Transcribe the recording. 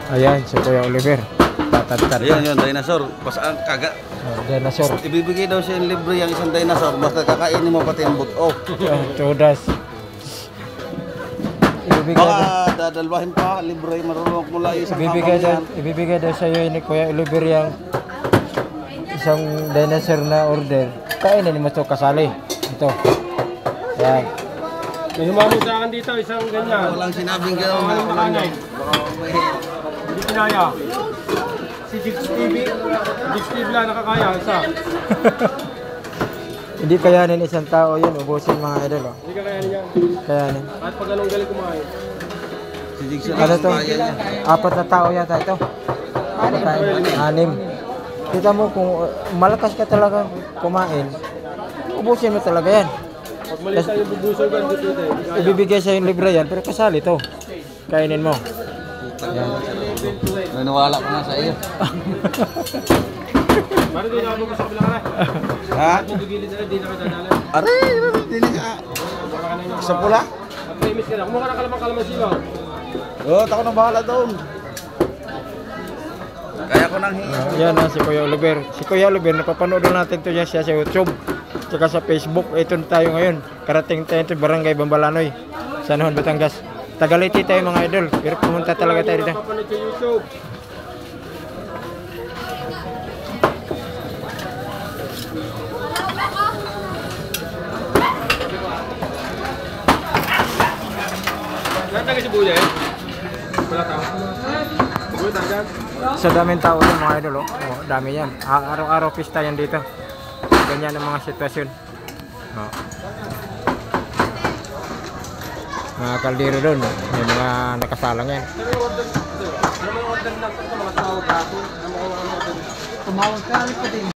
Ayan, si Kuya Oliver. Tatatata. Ayan yun, dinosaur. Basta kaga. Dinosaur. Ibibigay daw siya yung libre yung isang dinosaur. Basta kakainin mo pati ang buto. Tudas. Baka dadalwahin pa, libre, marunong mula isang ibibigay daw sa iyo ni Kuya Oliver yung isang dinosaur na order. Kainin mo ito kasali. Ito. Yan. May humamon sa akin dito, isang ganyan. Walang sinabing gano'n na walang yun. Hindi kinaya. Si Jigs TV lang nakakaya, isa. Hindi kayanin isang tao yun, ubusin mga idol. Oh. Hindi ka kayanin yan. Kayanin. At pag anong galing kumain. Si Jigs Ano to? 4 na tao yata ito. 6. Kita mo kung malakas ka talaga kumain, ubusin mo talaga yan. Pag mali tayo bubusogan dito eh. Ibibigay sa yung libre yan, pero kasali to. Kainin mo. Yan. Naniwala ko na sa iyo. Mara din ako sa kabila ka na. Ha? Kung gigilid na di na ka dadala. Aray, dili ka. Sa pula? At famous ka na. Kumuha ka na kalamang-kalamang siwa. Oo, ako na bahala doon. Kaya ko nang hingi. Yan na si Kuya Oliver. Si Kuya Oliver, napapanood natin to siya sa YouTube. Tsaka sa Facebook. Ito tayo ngayon. Karating tayo ito, Barangay Bambalanoy. San Juan, Batangas. Tagaliti tayo mga idol. Pero pumunta talaga tayo dito. Napapanood sa YouTube. Lahat na kasi buya eh. Wala tao. Buya tayo dyan. Sa daming tao yan mga idol. Oh, dami yan. Araw-araw pista yan dito. Ganyan ang mga sitwasyon. Oh. Mga kaldero doon. May mga nakasalang yan. Ano mga order na ito? Mga tawag ako. Tumawag ka.